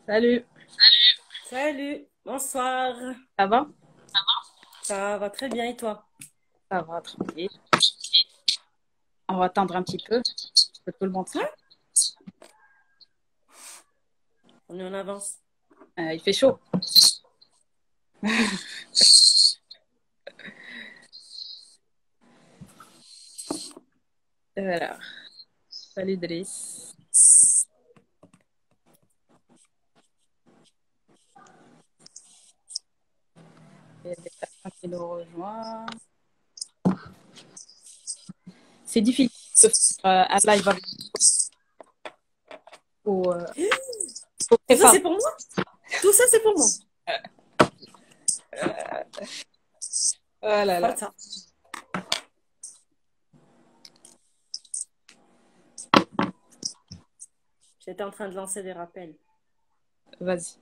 Salut, Salut, bonsoir. ça va? Ça va très bien et toi? Ça va, tranquille. On va attendre un petit peu que tout le monde sera. Ouais, on est en avance. Il fait chaud. Alors, salut Driss. Il y a des personnes qui nous rejoignent. C'est difficile de faire un live avec faut, euh, faut Tout ça préparer. c'est pour moi? Tout ça c'est pour moi. Oh là Pas là, ça. J'étais en train de lancer des rappels. vas-y.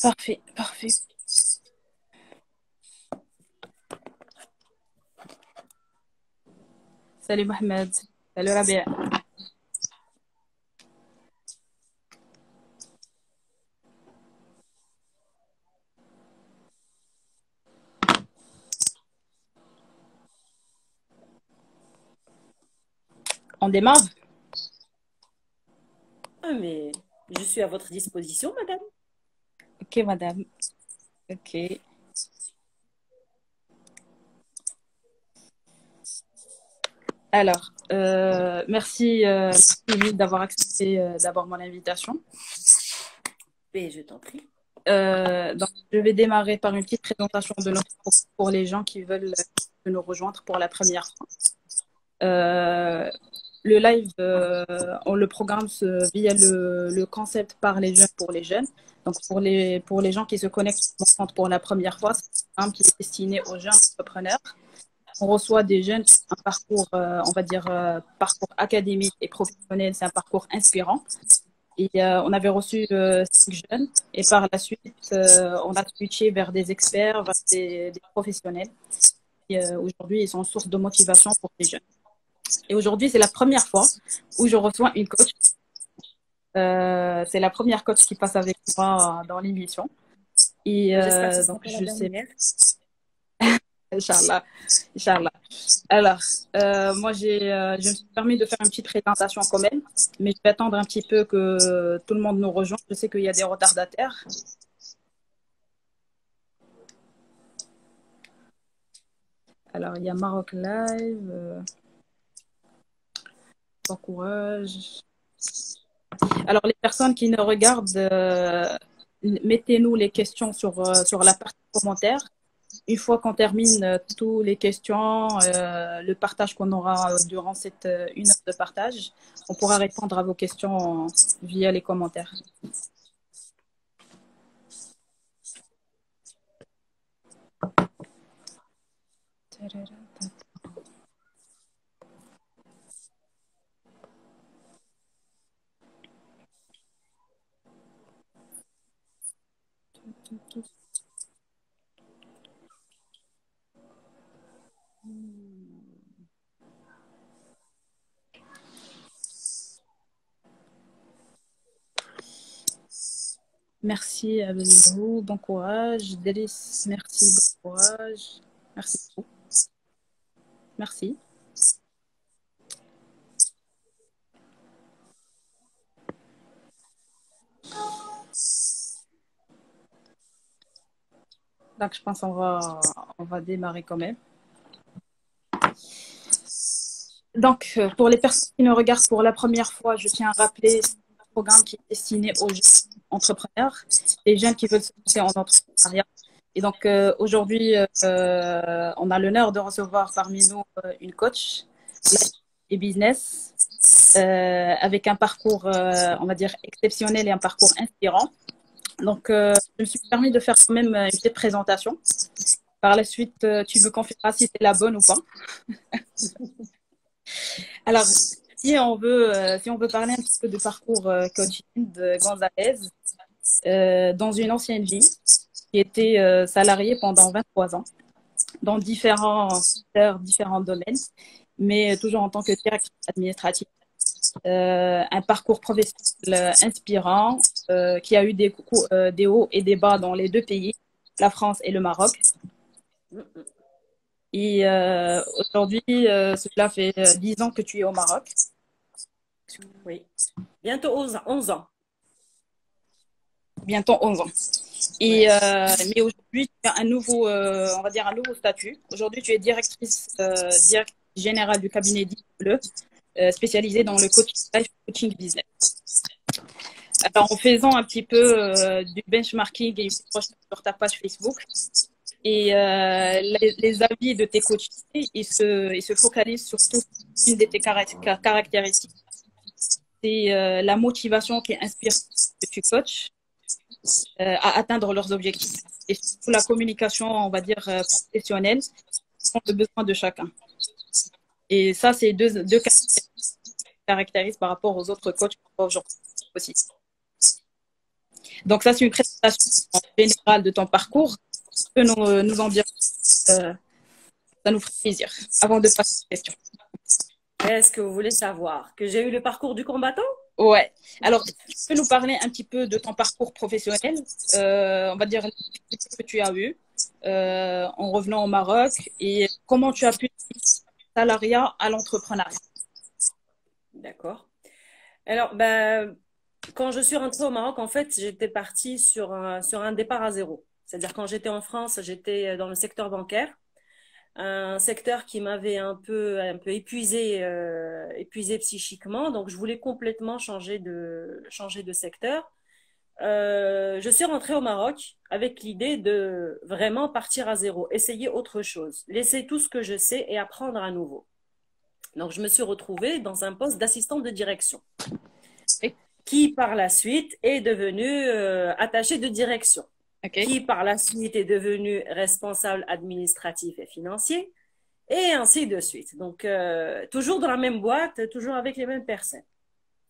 Parfait, parfait. Salut Mohamed. Salut Rabia. On démarre? Ah, mais je suis à votre disposition, madame. Ok, madame. Ok. Alors, merci, Lily, d'avoir accepté d'abord mon invitation. Mais je t'en prie. Donc, je vais démarrer par une petite présentation de notre groupe pour les gens qui veulent nous rejoindre pour la première fois. Euh, le live, on le programme via le concept par les jeunes pour les jeunes. Donc, pour les gens qui se connectent pour la première fois, c'est un programme qui est destiné aux jeunes entrepreneurs. On reçoit des jeunes qui ont un parcours, on va dire, parcours académique et professionnel. C'est un parcours inspirant. Et on avait reçu 5 jeunes. Et par la suite, on a switché vers des experts, vers des professionnels. Et aujourd'hui, ils sont source de motivation pour les jeunes. Et aujourd'hui, c'est la première fois où je reçois une coach. C'est la première coach qui passe avec moi dans l'émission. Et J'espère que ce sera donc, pas la je sais, dernière. Inch'Allah, Inch'Allah. Alors, moi, je me suis permis de faire une petite présentation quand même, mais je vais attendre un petit peu que tout le monde nous rejoigne. Je sais qu'il y a des retardataires. Alors, il y a Maroc Live, bon courage. Alors, les personnes qui nous regardent, mettez-nous les questions sur la partie commentaire. Une fois qu'on termine toutes les questions, le partage qu'on aura durant cette 1 heure de partage, on pourra répondre à vos questions via les commentaires. Merci à vous, bon courage. Délice, merci, bon courage. Merci beaucoup. Merci. Donc, je pense on va démarrer quand même. Donc, pour les personnes qui nous regardent pour la première fois, je tiens à rappeler c'est un programme qui est destiné aux jeunes entrepreneurs, les jeunes qui veulent se lancer en entrepreneuriat. Et donc, aujourd'hui, on a l'honneur de recevoir parmi nous une coach life et business. avec un parcours, on va dire, exceptionnel et un parcours inspirant. Donc, je me suis permis de faire quand même une petite présentation. Par la suite, tu me confirmeras si c'est la bonne ou pas. Alors, si on veut parler un petit peu de parcours coaching de Gonzalez, dans une ancienne vie, qui était salarié pendant 23 ans, dans différents secteurs, différents domaines, mais toujours en tant que directrice administrative. Un parcours professionnel inspirant qui a eu des hauts et des bas dans les deux pays, la France et le Maroc. Et aujourd'hui, cela fait 10 ans que tu es au Maroc. Oui. Bientôt 11 ans. Bientôt 11 ans. Et, Ouais. mais aujourd'hui, tu as un nouveau, on va dire un nouveau statut. Aujourd'hui, tu es directrice générale du cabinet Dit Bleu, spécialisée dans le coaching business. Alors, en faisant un petit peu du benchmarking et une recherche sur ta page Facebook, et les avis de tes coachs, ils se focalisent sur toute une de tes caractéristiques. C'est la motivation qui inspire que tu coaches à atteindre leurs objectifs. Et surtout la communication, on va dire, professionnelle, selon le besoin de chacun. Et ça, c'est deux caractéristiques par rapport aux autres coachs aujourd'hui aussi. Donc ça, c'est une présentation générale de ton parcours. Tu peux nous en dire, ça nous ferait plaisir. Avant de passer aux questions. Qu'est-ce que vous voulez savoir? Que j'ai eu le parcours du combattant? Ouais. Alors, tu peux nous parler un petit peu de ton parcours professionnel, on va dire les que tu as eu en revenant au Maroc et comment tu as pu passer du salariat à l'entrepreneuriat. D'accord. Alors, ben, quand je suis rentrée au Maroc, en fait, j'étais partie sur un départ à zéro. C'est-à-dire quand j'étais en France, j'étais dans le secteur bancaire, un secteur qui m'avait un peu épuisé psychiquement. Donc, je voulais complètement changer de secteur. Je suis rentrée au Maroc avec l'idée de vraiment partir à zéro, essayer autre chose, laisser tout ce que je sais et apprendre à nouveau. Donc, je me suis retrouvée dans un poste d'assistante de direction, Ok. qui par la suite est devenu attaché de direction, Ok. qui par la suite est devenu responsable administratif et financier, et ainsi de suite. Donc, toujours dans la même boîte, toujours avec les mêmes personnes.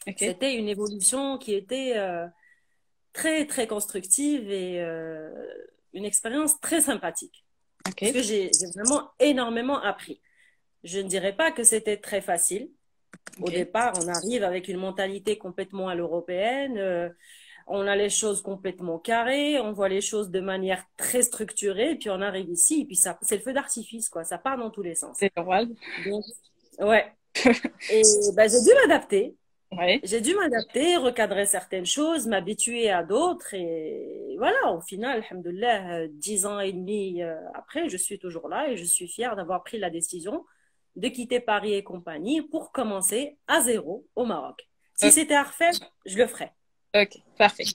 Ok. C'était une évolution qui était très, très constructive et une expérience très sympathique, parce Ok. que j'ai vraiment énormément appris. Je ne dirais pas que c'était très facile. Au Ok. départ, on arrive avec une mentalité complètement à l'européenne. On a les choses complètement carrées, on voit les choses de manière très structurée, et puis on arrive ici, et puis ça, c'est le feu d'artifice, quoi. Ça part dans tous les sens. C'est normal. Donc, ouais. Et ben, j'ai dû m'adapter. Ouais. J'ai dû m'adapter, recadrer certaines choses, m'habituer à d'autres, et voilà. Au final, alhamdoulilah, 10 ans et demi après, je suis toujours là et je suis fière d'avoir pris la décision de quitter Paris et compagnie pour commencer à zéro au Maroc. Si Ok. c'était à refaire, je le ferais. Ok. Parfait.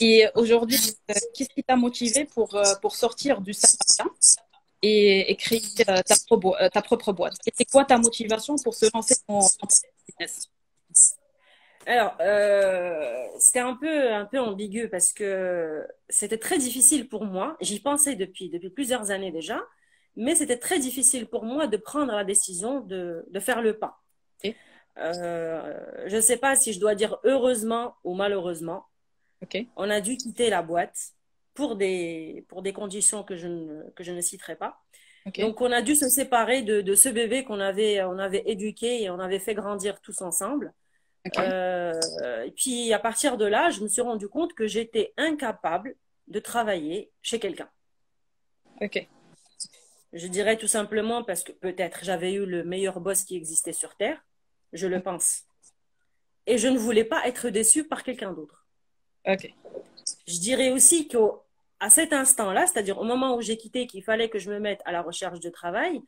Et aujourd'hui, qu'est-ce qui t'a motivé pour sortir du salariat et créer ta propre boîte? Et c'est quoi ta motivation pour se lancer en business? Alors, c'était un peu ambigu parce que c'était très difficile pour moi. J'y pensais depuis plusieurs années déjà, mais c'était très difficile pour moi de prendre la décision de faire le pas. Ok. Je ne sais pas si je dois dire heureusement ou malheureusement, Ok. on a dû quitter la boîte pour des conditions que je ne citerai pas. Ok. Donc, on a dû se séparer de ce bébé on avait éduqué et on avait fait grandir tous ensemble. Ok. Et puis, à partir de là, je me suis rendu compte que j'étais incapable de travailler chez quelqu'un. Ok. Je dirais tout simplement parce que peut-être j'avais eu le meilleur boss qui existait sur Terre, je le pense. Et je ne voulais pas être déçue par quelqu'un d'autre. Ok. Je dirais aussi qu'à cet instant-là, c'est-à-dire au moment où j'ai quitté, qu'il fallait que je me mette à la recherche de travail,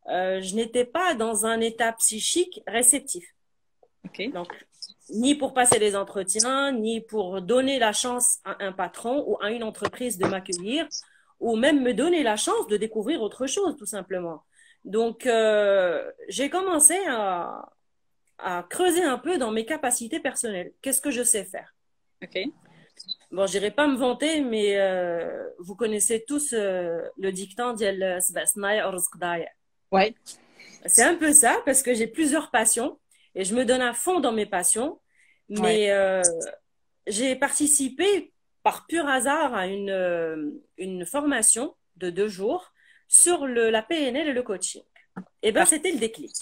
je n'étais pas dans un état psychique réceptif. Ok. Donc, ni pour passer les entretiens, ni pour donner la chance à un patron ou à une entreprise de m'accueillir, ou même me donner la chance de découvrir autre chose, tout simplement. Donc, j'ai commencé à creuser un peu dans mes capacités personnelles. Qu'est-ce que je sais faire? Ok. Bon, j'irai pas me vanter, mais vous connaissez tous le dicton ديال سبع صنايع ورزق ضايع. Ouais. C'est un peu ça, parce que j'ai plusieurs passions et je me donne à fond dans mes passions. Ouais. Mais j'ai participé par pur hasard à une formation de 2 jours sur la PNL et le coaching. Et ben, c'était le déclic.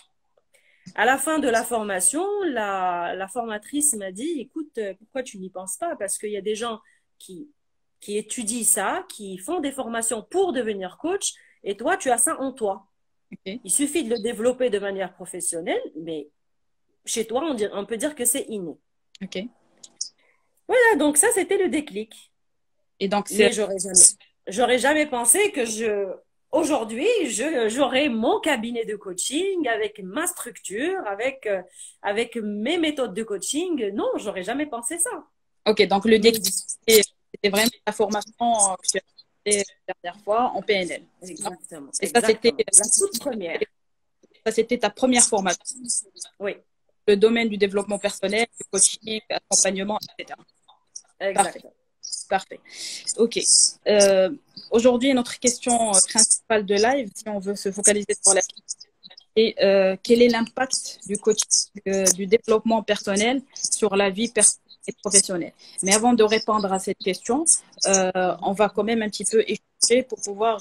À la fin de la formation, la formatrice m'a dit, écoute, pourquoi tu n'y penses pas? Parce qu'il y a des gens qui, qui étudient ça, qui font des formations pour devenir coach, et toi, tu as ça en toi. Ok. Il suffit de le développer de manière professionnelle, mais chez toi, on peut dire que c'est inné. Ok. Voilà, donc ça, c'était le déclic. Et donc, Mais c'est j'aurais jamais pensé que aujourd'hui, j'aurais mon cabinet de coaching avec ma structure, avec mes méthodes de coaching. Non, j'aurais jamais pensé ça. ok. Donc, le Mais déclic, c'était vraiment la formation que tu as fait la dernière fois en PNL. exactement, Et ça, c'était exactement. La toute première. ça, c'était ta première formation. Oui, Le domaine du développement personnel, du coaching, accompagnement, etc. Parfait. exactement. Parfait. Ok. Aujourd'hui, notre question principale de live, si on veut se focaliser sur la question, c'est quel est l'impact du coaching, du développement personnel sur la vie personnelle et professionnelle. Mais avant de répondre à cette question, on va quand même un petit peu échanger pour pouvoir,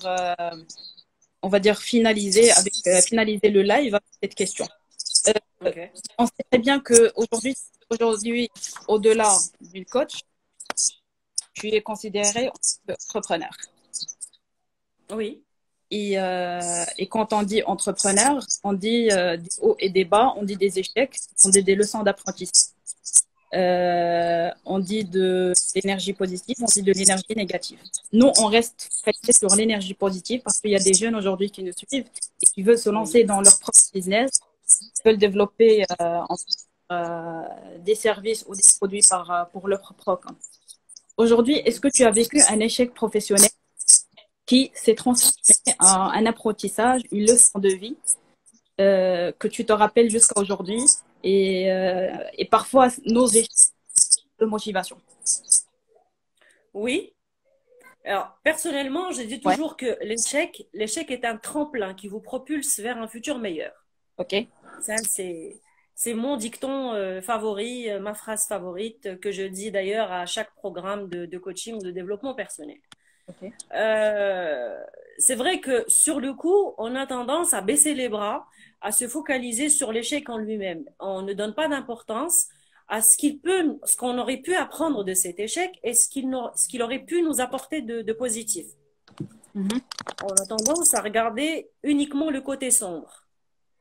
on va dire, finaliser le live avec cette question. Ok. On sait très bien que aujourd'hui, au-delà du coach, tu es considéré entrepreneur. Oui, Et quand on dit entrepreneur, on dit des hauts et des bas, on dit des échecs, on dit des leçons d'apprentissage. On dit de l'énergie positive, on dit de l'énergie négative. Nous, on reste focalisé sur l'énergie positive parce qu'il y a des jeunes aujourd'hui qui nous suivent et qui veulent se lancer oui. dans leur propre business, qui veulent développer des services ou des produits pour leur propre compte. Aujourd'hui, est-ce que tu as vécu un échec professionnel qui s'est transformé en un apprentissage, une leçon de vie que tu te rappelles jusqu'à aujourd'hui et parfois nos échecs de motivation. Oui. Alors, personnellement, je dis Ouais, toujours que l'échec est un tremplin qui vous propulse vers un futur meilleur. ok, Ça, c'est mon dicton favori, ma phrase favorite que je dis d'ailleurs à chaque programme de coaching ou de développement personnel. ok. Euh, c'est vrai que sur le coup, on a tendance à baisser les bras, à se focaliser sur l'échec en lui-même. On ne donne pas d'importance à ce qu'on aurait pu apprendre de cet échec et ce qu'il aurait pu nous apporter de positif. Mhm. On a tendance à regarder uniquement le côté sombre.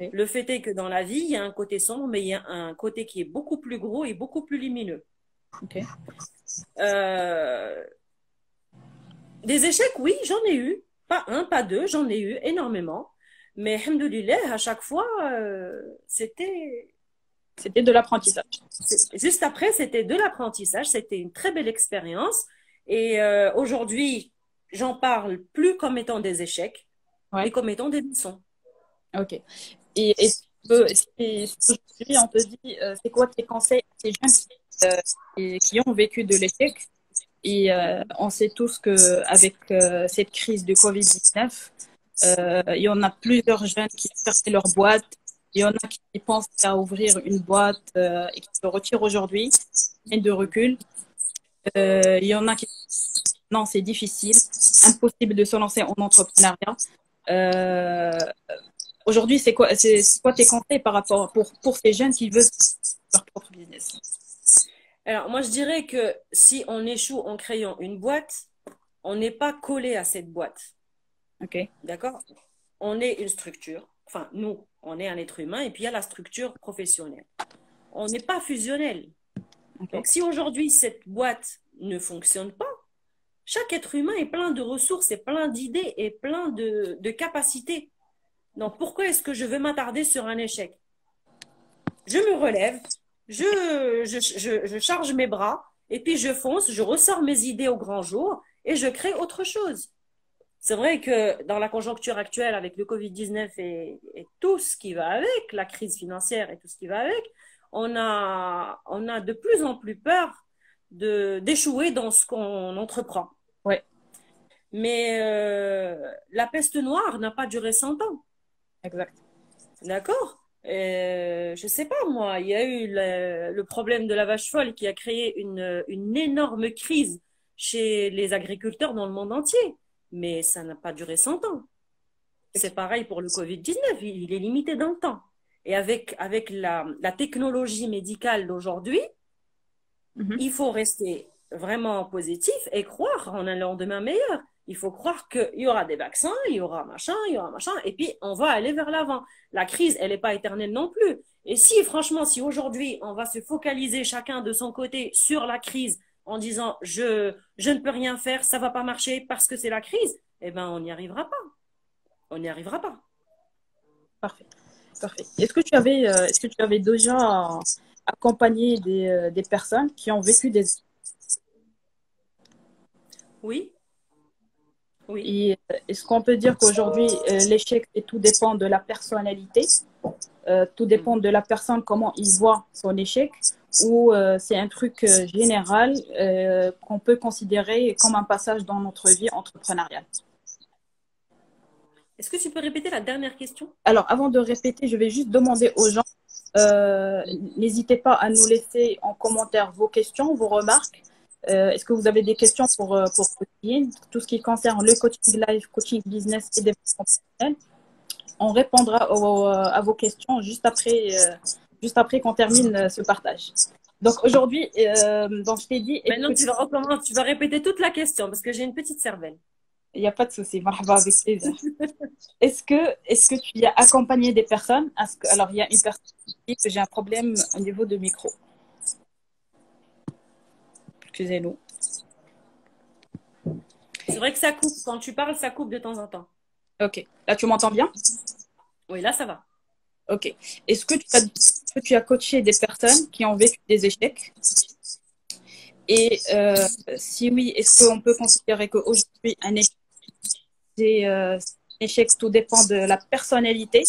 Ok, Le fait est que dans la vie, il y a un côté sombre, mais il y a un côté qui est beaucoup plus gros et beaucoup plus lumineux. ok. Euh, des échecs, oui, j'en ai eu. Pas un, pas deux, j'en ai eu énormément. Mais, alhamdoulilah, à chaque fois, C'était de l'apprentissage. juste après, c'était de l'apprentissage. C'était une très belle expérience. Et aujourd'hui, j'en parle plus comme étant des échecs, mais Ouais, comme étant des leçons. ok. Et aujourd'hui, on te dit, c'est quoi tes conseils à ces jeunes qui ont vécu de l'échec? Et on sait tous que avec cette crise de Covid-19, il y en a plusieurs jeunes qui ont fermé leur boîte. Il y en a qui pensent à ouvrir une boîte et qui se retirent aujourd'hui, et de recul. Il y en a qui non, c'est difficile, impossible de se lancer en entrepreneuriat. Euh, Aujourd'hui, c'est quoi tes conseils par rapport pour ces jeunes qui veulent leur propre business? Alors, moi, je dirais que si on échoue en créant une boîte, on n'est pas collé à cette boîte. Ok, D'accord? On est une structure. Enfin, nous, on est un être humain et puis il y a la structure professionnelle. On n'est pas fusionnel. ok, Donc, si aujourd'hui cette boîte ne fonctionne pas, chaque être humain est plein de ressources, et plein d'idées et plein de capacités. Donc, pourquoi est-ce que je veux m'attarder sur un échec? Je me relève, je charge mes bras et puis je fonce, je ressors mes idées au grand jour et je crée autre chose. C'est vrai que dans la conjoncture actuelle, avec le Covid-19 et tout ce qui va avec, la crise financière et tout ce qui va avec, on a de plus en plus peur d'échouer dans ce qu'on entreprend. Ouais, Mais la peste noire n'a pas duré 100 ans. exact. D'accord? Je sais pas, moi, il y a eu le problème de la vache folle qui a créé une énorme crise chez les agriculteurs dans le monde entier. Mais ça n'a pas duré 100 ans. C'est pareil pour le Covid-19, il est limité dans le temps. Et avec la technologie médicale d'aujourd'hui, Mhm. il faut rester vraiment positif et croire en un lendemain meilleur. Il faut croire qu'il y aura des vaccins, il y aura machin, et puis on va aller vers l'avant. La crise, elle n'est pas éternelle non plus. Et si, franchement, si aujourd'hui on va se focaliser chacun de son côté sur la crise en disant je ne peux rien faire, ça va pas marcher parce que c'est la crise, eh ben on n'y arrivera pas. On n'y arrivera pas. Parfait. Parfait. Est-ce que tu avais déjà accompagné des personnes qui ont vécu des... Oui, oui. Et est-ce qu'on peut dire qu'aujourd'hui, l'échec, et tout dépend de la personnalité, tout dépend de la personne, comment il voit son échec, ou c'est un truc général qu'on peut considérer comme un passage dans notre vie entrepreneuriale? Est-ce que tu peux répéter la dernière question? Alors, avant de répéter, je vais juste demander aux gens, euh, n'hésitez pas à nous laisser en commentaire vos questions, vos remarques. Est-ce que vous avez des questions pour Coaching, tout ce qui concerne le coaching live, coaching business et développement personnel? On répondra à vos questions juste après qu'on termine ce partage. Donc aujourd'hui, donc je t'ai dit, est-ce Maintenant, que tu vas recommencer, tu vas répéter toute la question parce que j'ai une petite cervelle. il n'y a pas de souci, marhaba, avec plaisir. Est-ce que tu as accompagné des personnes? Alors, il y a une personne qui dit que j'ai un problème au niveau de micro. Excusez-nous. C'est vrai que ça coupe. Quand tu parles, ça coupe de temps en temps. Ok. Là, tu m'entends bien? Oui, là, ça va. Ok. Est-ce que tu as coaché des personnes qui ont vécu des échecs? Et si oui, est-ce qu'on peut considérer qu'aujourd'hui, un échec, tout dépend de la personnalité,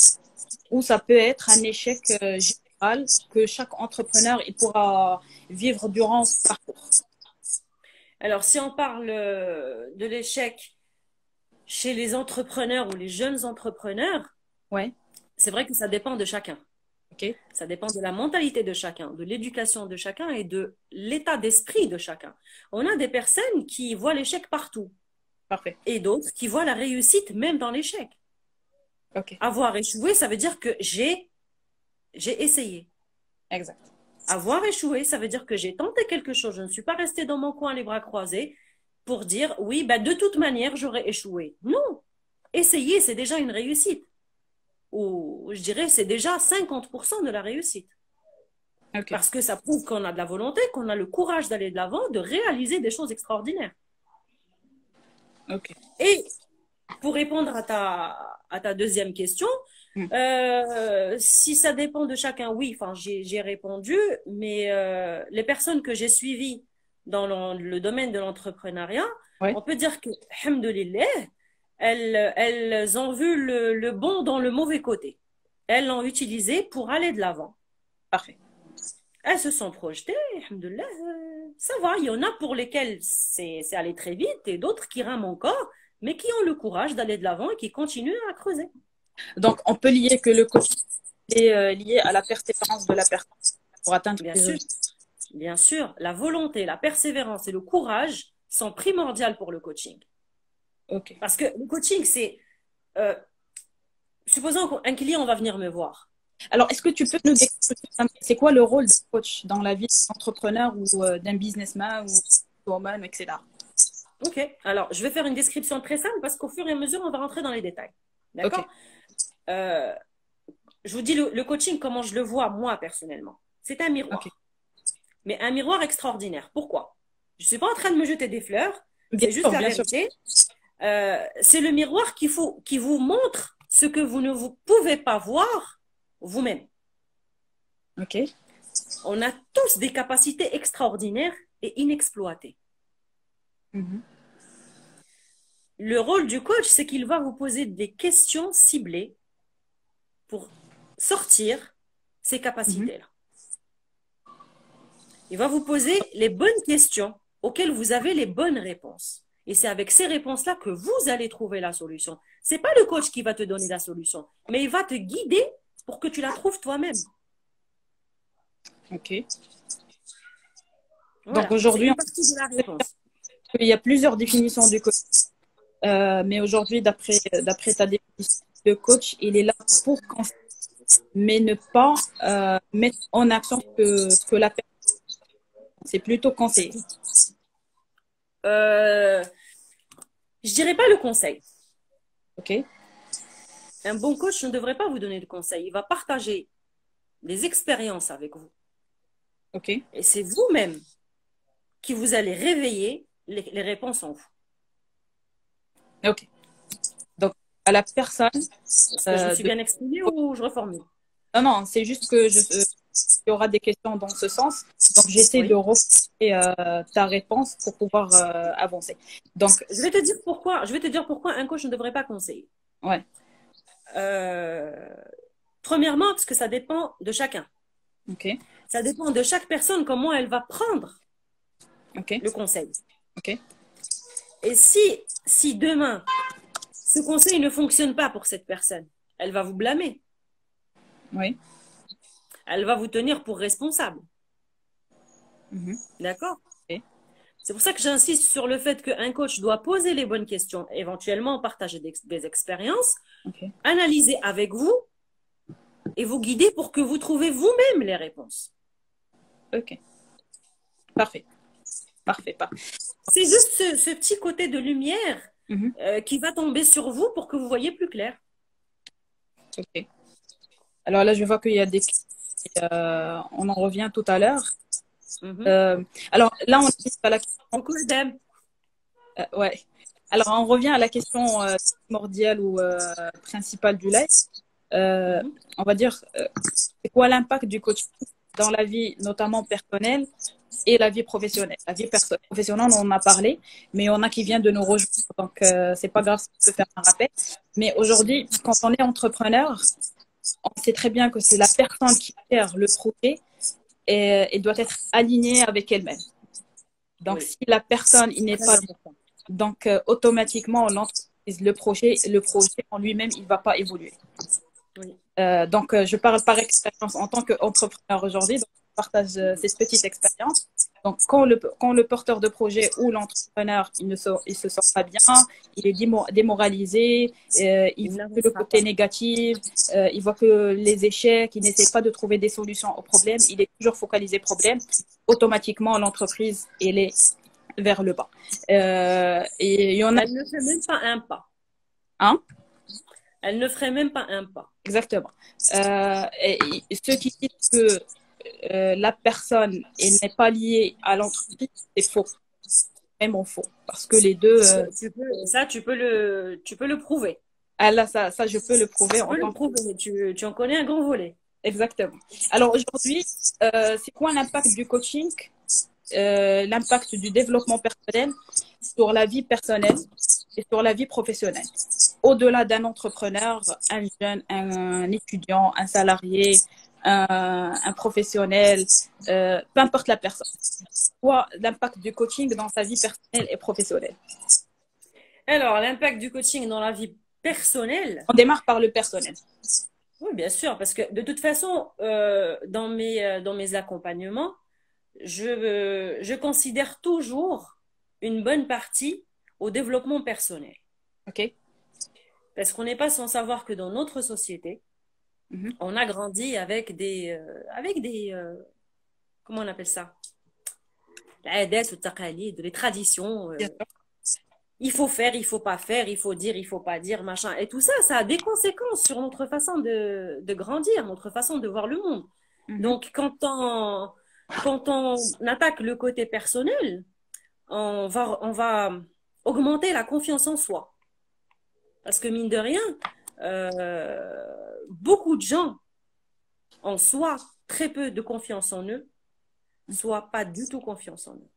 ou ça peut être un échec général que chaque entrepreneur il pourra vivre durant son parcours? Alors, si on parle de l'échec chez les entrepreneurs ou les jeunes entrepreneurs, Ouais. c'est vrai que ça dépend de chacun. Ok. Ça dépend de la mentalité de chacun, de l'éducation de chacun et de l'état d'esprit de chacun. On a des personnes qui voient l'échec partout Parfait. et d'autres qui voient la réussite même dans l'échec. Ok. Avoir échoué, ça veut dire que j'ai essayé. Exact. Avoir échoué, ça veut dire que j'ai tenté quelque chose. Je ne suis pas restée dans mon coin les bras croisés pour dire oui, bah, de toute manière, j'aurais échoué. Non. Essayer, c'est déjà une réussite. Ou je dirais, c'est déjà 50% de la réussite. Ok. Parce que ça prouve qu'on a de la volonté, qu'on a le courage d'aller de l'avant, de réaliser des choses extraordinaires. Ok. Et pour répondre à ta deuxième question, Hmm. si ça dépend de chacun, oui, enfin, j'ai répondu, mais les personnes que j'ai suivies dans le domaine de l'entrepreneuriat, Ouais. on peut dire que, alhamdoulilah, elles ont vu le bon dans le mauvais côté. Elles l'ont utilisé pour aller de l'avant. Parfait. Elles se sont projetées, alhamdoulilah, ça va. Il y en a pour lesquelles c'est allé très vite et d'autres qui rament encore, mais qui ont le courage d'aller de l'avant et qui continuent à creuser. Donc, on peut lier que le coaching est lié à la persévérance de la personne pour atteindre Bien ses sûr, objectifs. bien sûr, la volonté, la persévérance et le courage sont primordiales pour le coaching. Ok. Parce que le coaching, euh, supposons qu'un client va venir me voir. Alors, est-ce que tu peux nous expliquer c'est quoi le rôle d'un coach dans la vie d'un entrepreneur ou d'un businessman ou woman, etc. OK, alors je vais faire une description très simple parce qu'au fur et à mesure, on va rentrer dans les détails. Ok. D'accord? Euh, je vous dis le coaching, comment je le vois moi personnellement. C'est un Ok. miroir, mais un miroir extraordinaire. Pourquoi? Je ne suis pas en train de me jeter des fleurs, Bien c'est juste sûr, la bien sûr. vérité. C'est le miroir qui vous montre ce que vous ne vous pouvez pas voir vous-même. Ok. On a tous des capacités extraordinaires et inexploitées. Mhm. le rôle du coach, c'est qu'il va vous poser des questions ciblées pour sortir ces Mhm. capacités-là. Il va vous poser les bonnes questions auxquelles vous avez les bonnes réponses. Et c'est avec ces réponses-là que vous allez trouver la solution. C'est pas le coach qui va te donner la solution, mais il va te guider pour que tu la trouves toi-même. OK. Donc Voilà, c'est aujourd'hui, une partie de la réponse. il y a plusieurs définitions du coach. Mais aujourd'hui, d'après ta définition, le coach, il est là pour conseiller, mais ne pas mettre en action ce que la personne. C'est plutôt conseiller. Euh, je dirais pas le conseil. OK? Un bon coach ne devrait pas vous donner de conseils. Il va partager des expériences avec vous. OK? Et c'est vous-même qui vous allez réveiller les réponses en vous. OK. Donc, à la personne Est-ce que je me suis de. bien exprimée ou je reformule? Non, non, c'est juste que il y aura des questions dans ce sens. Donc, j'essaie de Oui. reformuler ta réponse pour pouvoir avancer. Donc, Je vais te dire pourquoi. Je vais te dire pourquoi un coach ne devrait pas conseiller. ouais. Euh, Premièrement, parce que ça dépend de chacun. OK. Ça dépend de chaque personne comment elle va prendre OK. le conseil. OK. Et si demain ce conseil ne fonctionne pas pour cette personne, elle va vous blâmer. Oui. Elle va vous tenir pour responsable. Mhm. D'accord? OK. C'est pour ça que j'insiste sur le fait qu'un coach doit poser les bonnes questions, éventuellement partager des expériences, OK. analyser avec vous et vous guider pour que vous trouviez vous-même les réponses. OK. Parfait. Parfait. Parfait. C'est juste ce petit côté de lumière Mhm. qui va tomber sur vous pour que vous voyez plus clair. OK. Alors là, je vois qu'il y a des. On en revient tout à l'heure. Mhm. Alors là, on arrive à la question. Coucou Edem. Ouais. Alors, on revient à la question primordiale ou principale du live. Euh, Mhm. on va dire, c'est quoi l'impact du coaching dans la vie, notamment personnelle et la vie professionnelle. La vie professionnelle, on en a parlé, mais on a qui vient de nous rejoindre, donc c'est pas grave si on peut faire un rappel. Mais aujourd'hui, quand on est entrepreneur, on sait très bien que c'est la personne qui gère le projet et doit être alignée avec elle-même. Donc, Oui, si la personne il n'est très pas important. donc automatiquement l'entreprise, le projet en lui-même, il va pas évoluer. Oui. Donc, je parle par expérience en tant qu'entrepreneur aujourd'hui. Donc, je partage cette petite expérience. Donc, quand le porteur de projet ou l'entrepreneur, il se sent pas bien, il est démoralisé, il Il voit que le n'avancera côté pas. négatif, il voit que les échecs, il n'essaie pas de trouver des solutions aux problèmes, il est toujours focalisé problème. Automatiquement, l'entreprise, elle est vers le bas. Et il y en a Elle ne fait même pas un pas. un. Elle ne ferait même pas un pas. Exactement. Et ceux qui disent que la personne n'est pas liée à l'entreprise, c'est faux, vraiment faux. Parce que les deux, Ça, tu peux le prouver. ah là, ça, je peux le prouver Tu en peux le tant que. prouver. Tu en connais un grand volet. Exactement. Alors aujourd'hui, c'est quoi l'impact du coaching, l'impact du développement personnel sur la vie personnelle et sur la vie professionnelle? Au-delà d'un entrepreneur, un jeune, un étudiant, un salarié, un professionnel, peu importe la personne. Quoi l'impact du coaching dans sa vie personnelle et professionnelle? Alors, l'impact du coaching dans la vie personnelle, On démarre par le personnel. oui, bien sûr, parce que de toute façon, dans mes accompagnements, je considère toujours une bonne partie au développement personnel. OK? Parce qu'on n'est pas sans savoir que dans notre société, Mhm. on a grandi avec des comment on appelle ça? العادات والتقاليد, les traditions. Bien sûr. Il faut faire, il faut pas faire, il faut dire, il faut pas dire, machin. Et tout ça, ça a des conséquences sur notre façon de grandir, notre façon de voir le monde. Mhm. Donc, quand on attaque le côté personnel, on va augmenter la confiance en soi. Parce que mine de rien, beaucoup de gens ont soit très peu de confiance en eux, soit pas du tout confiance en eux.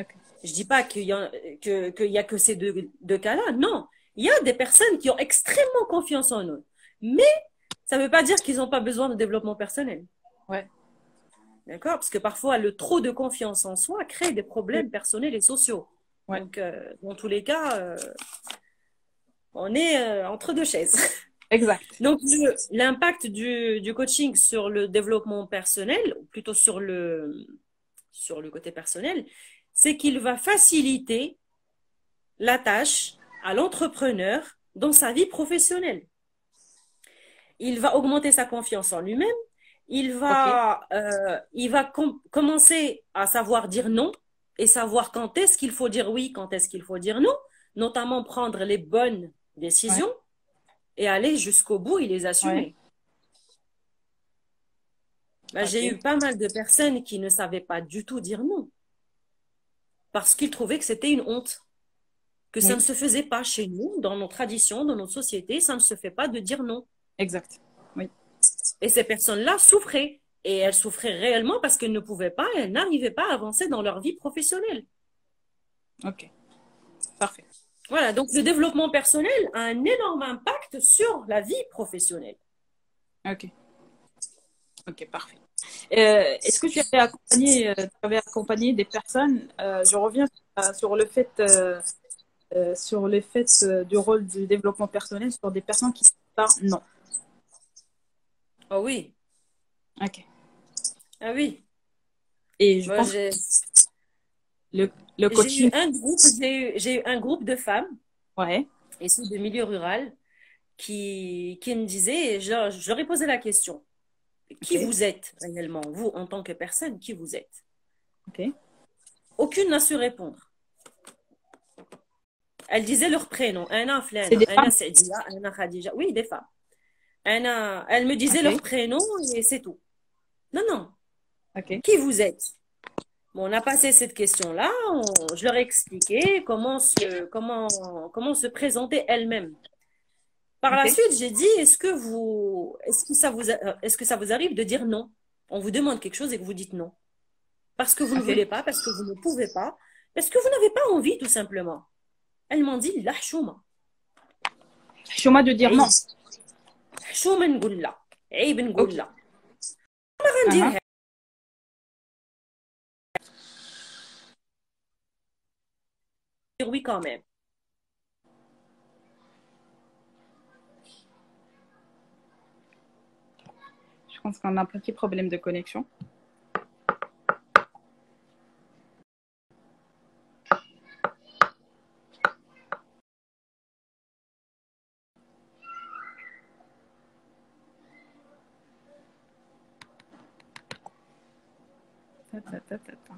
OK. Je dis pas qu'il y a que ces deux cas-là. Non, il y a des personnes qui ont extrêmement confiance en eux. Mais ça ne veut pas dire qu'ils n'ont pas besoin de développement personnel. Ouais. D'accord? Parce que parfois, le trop de confiance en soi crée des problèmes personnels et sociaux. Ouais. Donc, dans tous les cas, on est entre deux chaises. Exact. Donc, l'impact du coaching sur le développement personnel, ou plutôt sur le côté personnel, c'est qu'il va faciliter la tâche à l'entrepreneur dans sa vie professionnelle. Il va augmenter sa confiance en lui-même. Ok. Il va commencer à savoir dire non et savoir quand est-ce qu'il faut dire oui, quand est-ce qu'il faut dire non, notamment prendre les bonnes Ouais. décisions et aller jusqu'au bout et les Ouais. assumer. Ben, j'ai eu Ok. pas mal de personnes qui ne savaient pas du tout dire non parce qu'ils trouvaient que c'était une honte, que ça ne Oui. se faisait pas chez nous, dans nos traditions, dans notre société, ça ne se fait pas de dire non. Exact. Oui. Et ces personnes-là souffraient. Et elles souffraient réellement parce qu'elles ne pouvaient pas, elles n'arrivaient pas à avancer dans leur vie professionnelle. Ok. Parfait. Voilà, donc le développement personnel a un énorme impact sur la vie professionnelle. Ok. Ok. Parfait. Est-ce que tu avais accompagné des personnes, je reviens sur le fait du rôle du développement personnel sur des personnes qui disent pas non. Oh oui, Ok. ah oui. Et je Moi, pense que le, le j'ai eu coaching, un groupe, j'ai eu un groupe de femmes ouais. issues de milieu rural qui me disaient, je leur ai posé la question, qui Ok. vous êtes réellement, vous en tant que personne, qui vous êtes? Ok. Aucune n'a su répondre. Elles disaient leur prénom, Anna C'est Flana, des Anna femmes. Sadia, Anna Khadija. Oui, des femmes. Elles me disaient leur Ok. prénom et c'est tout. Non, non. Ok. Qui vous êtes? Bon, on a passé cette question-là. Je leur ai expliqué comment se présenter elles-mêmes. Par la Ok. suite, j'ai dit, est-ce que ça vous arrive de dire non? On vous demande quelque chose et que vous dites non. Parce que vous ne Ok. voulez pas, parce que vous ne pouvez pas, parce que vous n'avez pas envie, tout simplement. Elles m'ont dit, la chouma. Chouma de dire non. حشومة نقول لا عيب Ok. نقول لا ما Uh-huh. غنديرها oui quand même. Je pense qu'on a un petit problème de connexion. Ta, ta, ta, ta, ta.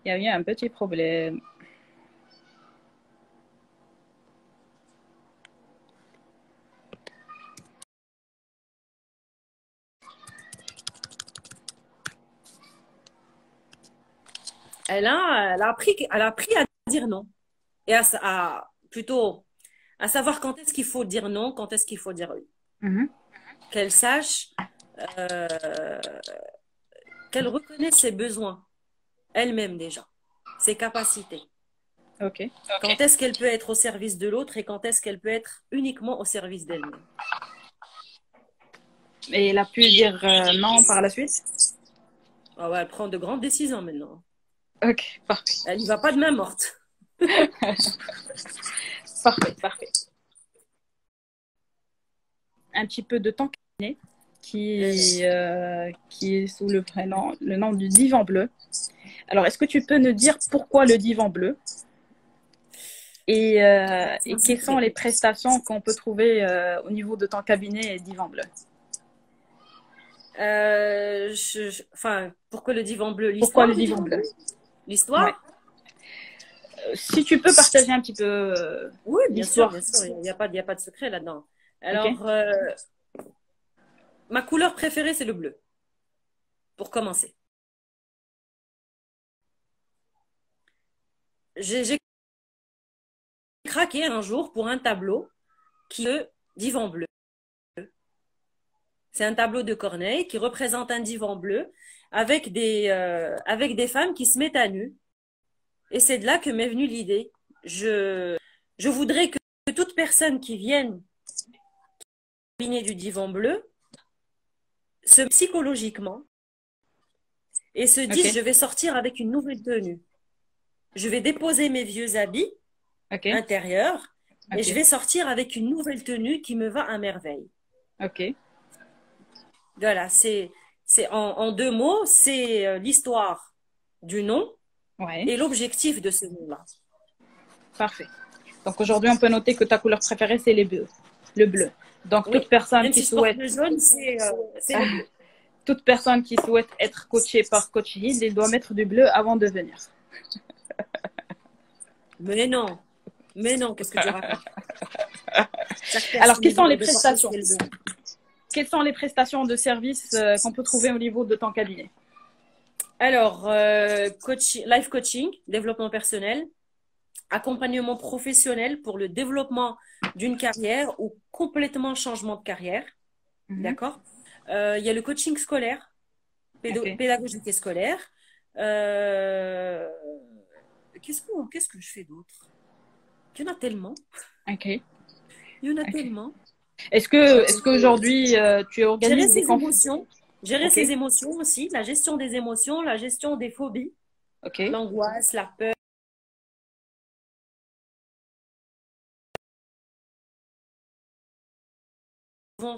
Il y a eu un petit problème. Elle a appris à dire non et plutôt à savoir quand est-ce qu'il faut dire non, quand est-ce qu'il faut dire oui. Mhm. Qu'elle sache, euh, qu'elle reconnaisse ses besoins elle-même déjà, ses capacités. Ok. Quand est-ce qu'elle peut être au service de l'autre et quand est-ce qu'elle peut être uniquement au service d'elle-même. Et elle a pu dire non par la suite. Ah ouais, elle prend de grandes décisions maintenant. Ok. Parfait. Elle n'y va pas de main morte. Parfait. Parfait. Un petit peu de temps qui est sous le nom du divan bleu. Alors, est-ce que tu peux nous dire pourquoi le divan bleu et quelles sont les prestations qu'on peut trouver au niveau de ton cabinet divan bleu? Enfin, pourquoi le divan bleu? Pourquoi L'histoire le du divan divan bleu? bleu? Ouais. L'histoire? Si tu peux partager un petit peu Oui, l'histoire. bien sûr, il y a pas de secret là-dedans. Ok. Alors, ma couleur préférée, c'est le bleu, pour commencer. J'ai craqué un jour pour un tableau qui est divan bleu. C'est un tableau de Corneille qui représente un divan bleu avec des femmes qui se mettent à nu. Et c'est de là que m'est venue l'idée. Je voudrais que toute personne qui vienne cabinet du divan bleu se psychologiquement et se dise, Ok, je vais sortir avec une nouvelle tenue. Je vais déposer mes vieux habits ok, intérieurs et je ok, vais sortir avec une nouvelle tenue qui me va à merveille. ok. Voilà, en deux mots, c'est l'histoire du nom Ouais, et l'objectif de ce nom-là. parfait. Donc aujourd'hui, on peut noter que ta couleur préférée, c'est les bleus, le bleu. Donc Oui, même si je porte le jaune, c'est le bleu. toute personne qui souhaite être coachée par Coach Hill, il doit mettre du bleu avant de venir. Mais non, mais non, qu'est-ce que tu racontes? Chaque Alors, personne est quelles sont libre les de porter ce prestations? qu'elle veut. Quelles sont les prestations de service qu'on peut trouver au niveau de ton cabinet? Alors, life coaching, développement personnel, accompagnement professionnel pour le développement d'une carrière ou complètement changement de carrière. Mhm. D'accord? Il y a le coaching scolaire, Ok, pédagogique et scolaire. Euh, qu'est-ce que je fais d'autre? Il y en a tellement. ok, Il y en a ok. tellement. Est-ce qu'aujourd'hui, tu Gérer organises des ses confs? émotions. Gérer Ok, ses émotions aussi. La gestion des émotions, la gestion des phobies, ok, l'angoisse, la peur.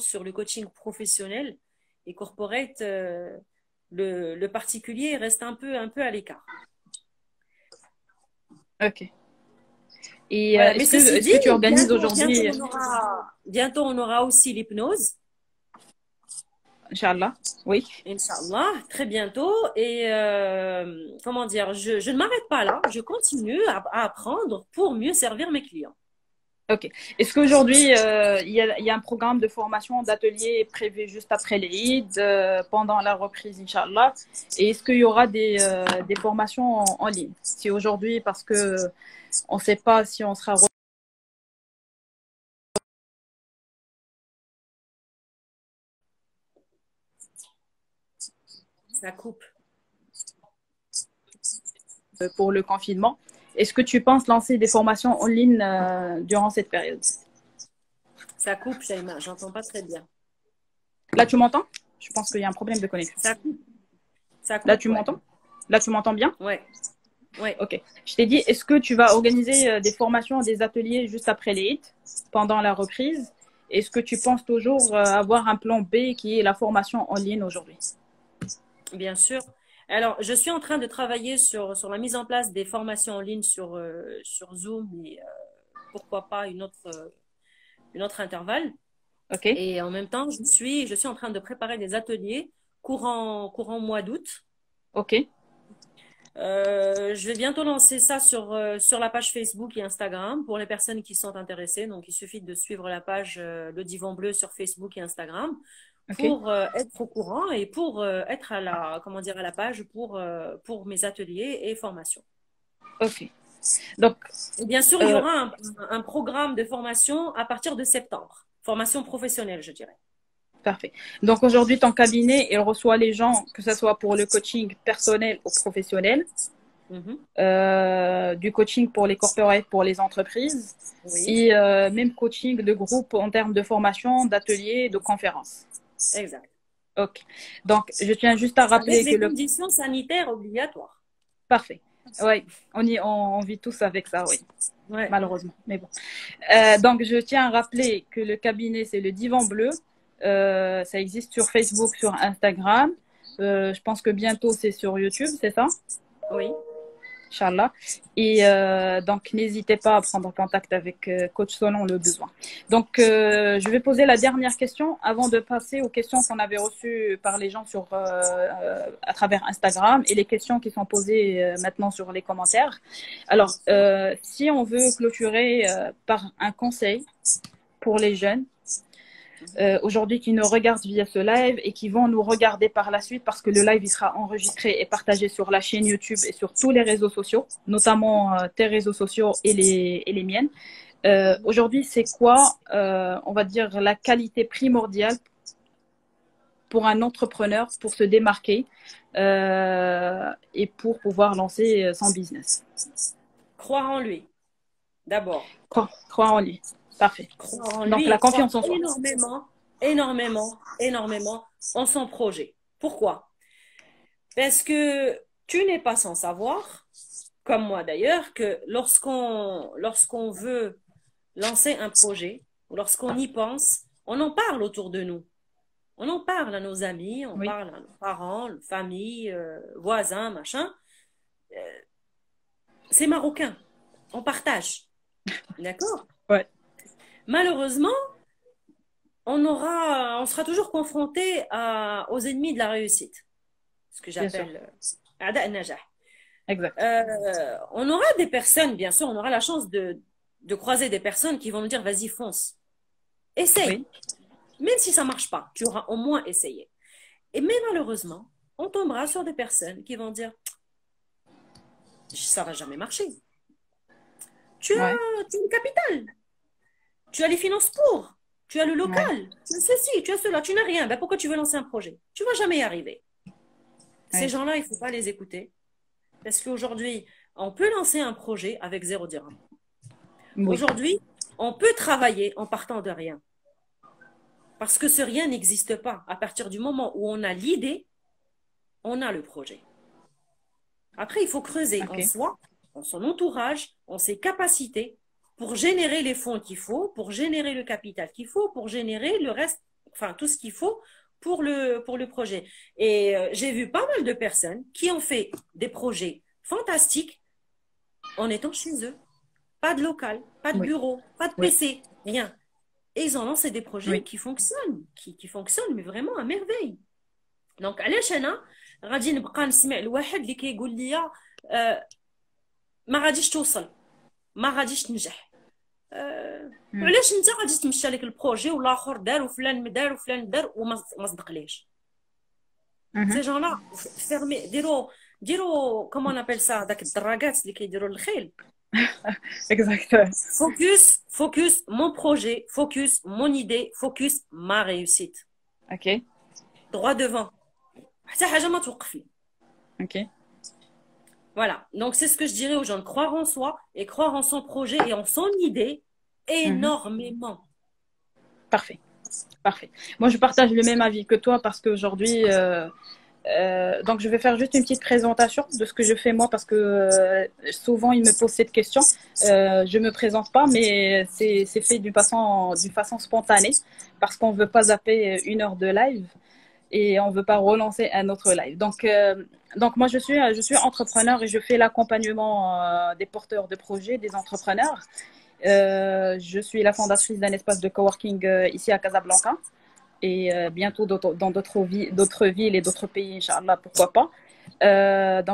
Sur le coaching professionnel et corporate, le particulier reste un peu à l'écart. ok. Et Voilà. Mais ceci est-ce dit, que tu organises aujourd'hui, bientôt on aura aussi l'hypnose, Inch'Allah? Oui. Inch'Allah, très bientôt. Et comment dire, je ne m'arrête pas là, je continue à apprendre pour mieux servir mes clients. Ok. Est-ce qu'aujourd'hui, il y a un programme de formation, d'atelier prévu juste après les Eid, pendant la reprise, Inch'Allah? Et est-ce qu'il y aura des formations en ligne? Si aujourd'hui, parce que on ne sait pas si on sera Ça coupe, pour le confinement, est-ce que tu penses lancer des formations en ligne durant cette période? ça coupe, Shaima, j'entends pas très bien. Là, tu m'entends? Je pense qu'il y a un problème de connexion. Ça coupe, ça Là, coupe, tu ouais. m'entends? Là, tu m'entends bien? Ouais, ouais. Ok. Je t'ai dit, est-ce que tu vas organiser des formations, des ateliers juste après les hits, pendant la reprise? Est-ce que tu penses toujours avoir un plan B qui est la formation en ligne aujourd'hui? Bien sûr. Alors, je suis en train de travailler sur la mise en place des formations en ligne sur Zoom et pourquoi pas une autre intervalle. Ok, Et en même temps, je suis en train de préparer des ateliers courant mois d'août. ok, Je vais bientôt lancer ça sur la page Facebook et Instagram pour les personnes qui sont intéressées. Donc, il suffit de suivre la page Le Divan Bleu sur Facebook et Instagram ok, pour être au courant et pour être comment dire, à la page pour mes ateliers et formations. ok. Donc, Et bien sûr, il y euh, aura un programme de formation à partir de septembre. Formation professionnelle, je dirais. parfait. Donc aujourd'hui, ton cabinet, il reçoit les gens, que ce soit pour le coaching personnel ou professionnel, Mhm. du coaching pour les corporates, pour les entreprises, Oui, et même coaching de groupe en termes de formation, d'ateliers, de conférences. exact. Ok. Donc, je tiens juste à Avec rappeler que des le... conditions sanitaires obligatoires. Parfait. Oui, on vit tous avec ça, oui, Ouais. malheureusement. Mais bon. Donc, je tiens à rappeler que le cabinet, c'est le Divan Bleu. Ça existe sur Facebook, sur Instagram. Je pense que bientôt, c'est sur YouTube, c'est ça? Oui. Inch'Allah. Et donc, n'hésitez pas à prendre contact avec Coach selon le besoin. Donc, je vais poser la dernière question avant de passer aux questions qu'on avait reçues par les gens à travers Instagram et les questions qui sont posées maintenant sur les commentaires. Alors, si on veut clôturer par un conseil pour les jeunes, aujourd'hui qui nous regardent via ce live et qui vont nous regarder par la suite parce que le live il sera enregistré et partagé sur la chaîne YouTube et sur tous les réseaux sociaux, notamment tes réseaux sociaux et les miennes. Aujourd'hui, c'est quoi, on va dire, la qualité primordiale pour un entrepreneur pour se démarquer et pour pouvoir lancer son business. Croire en lui, d'abord. Croire en lui. Parfait. Croire en Donc, lui la et croire confiance en soi. énormément en son projet. Pourquoi? Parce que tu n'es pas sans savoir, comme moi d'ailleurs, que lorsqu'on veut lancer un projet, ou lorsqu'on y pense, on en parle autour de nous. On en parle à nos amis, on Oui, parle à nos parents, famille, voisins, machin. C'est marocain. On partage. D'accord? ouais, Malheureusement, on sera toujours confronté aux ennemis de la réussite. Ce que bien sûr. j'appelle A'da al-Najah. Exact. On aura des personnes, bien sûr, on aura la chance de croiser des personnes qui vont nous dire, vas-y, fonce. Essaye. Oui, Même si ça marche pas, tu auras au moins essayé. Mais malheureusement, on tombera sur des personnes qui vont dire, ça va jamais marcher. ouais, Tu as le capital, tu as les finances pour, tu as le ouais, local, tu as ceci, tu as cela, tu n'as rien. Ben pourquoi tu veux lancer un projet? Tu vas jamais y arriver. Ces ouais. gens-là, il ne faut pas les écouter. Parce qu'aujourd'hui, on peut lancer un projet avec 0 dirham. Oui, Aujourd'hui, on peut travailler en partant de rien. Parce que ce rien n'existe pas. À partir du moment où on a l'idée, on a le projet. Après, il faut creuser en ok. soi, en son entourage, en ses capacités pour générer les fonds qu'il faut, pour générer le capital qu'il faut, pour générer le reste, enfin tout ce qu'il faut pour le projet. Et j'ai vu pas mal de personnes qui ont fait des projets fantastiques en étant chez eux. Pas de local, pas de Oui, bureau, pas de oui, PC, rien. Et ils ont lancé des projets oui. qui fonctionnent, mais vraiment à merveille. دونك علاش انا غادي نبقى نسمع لواحد اللي كيقول لي ما غاديش توصل ما غاديش تنجح Hmm. وعلاش انت غادي تمشي لك البروجي والاخر دار وفلان دار وفلان دار وما صدقليش سي Mhm. جون لا فيرمي ديروا كومون ابل سا داك الدراجات اللي كيديروا الخيل Exact. فوكس مون بروجي فوكس مون ايدي فوكس ما réussite Ok, droit devant حتى حاجه ما توقف لي. ok. Voilà, donc c'est ce que je dirais aux gens, de croire en soi et croire en son projet et en son idée Mhm. énormément. Parfait, parfait. Moi, je partage le même avis que toi parce qu'aujourd'hui, donc je vais faire juste une petite présentation de ce que je fais moi parce que souvent ils me posent cette question. Je me présente pas, mais c'est fait d'une façon spontanée parce qu'on veut pas zapper 1 heure de live et on veut pas relancer un autre live. Donc moi je suis entrepreneur et je fais l'accompagnement des porteurs de projets, des entrepreneurs. Je suis la fondatrice d'un espace de coworking ici à Casablanca et bientôt dans d'autres villes et d'autres pays, Inch'Allah, pourquoi pas.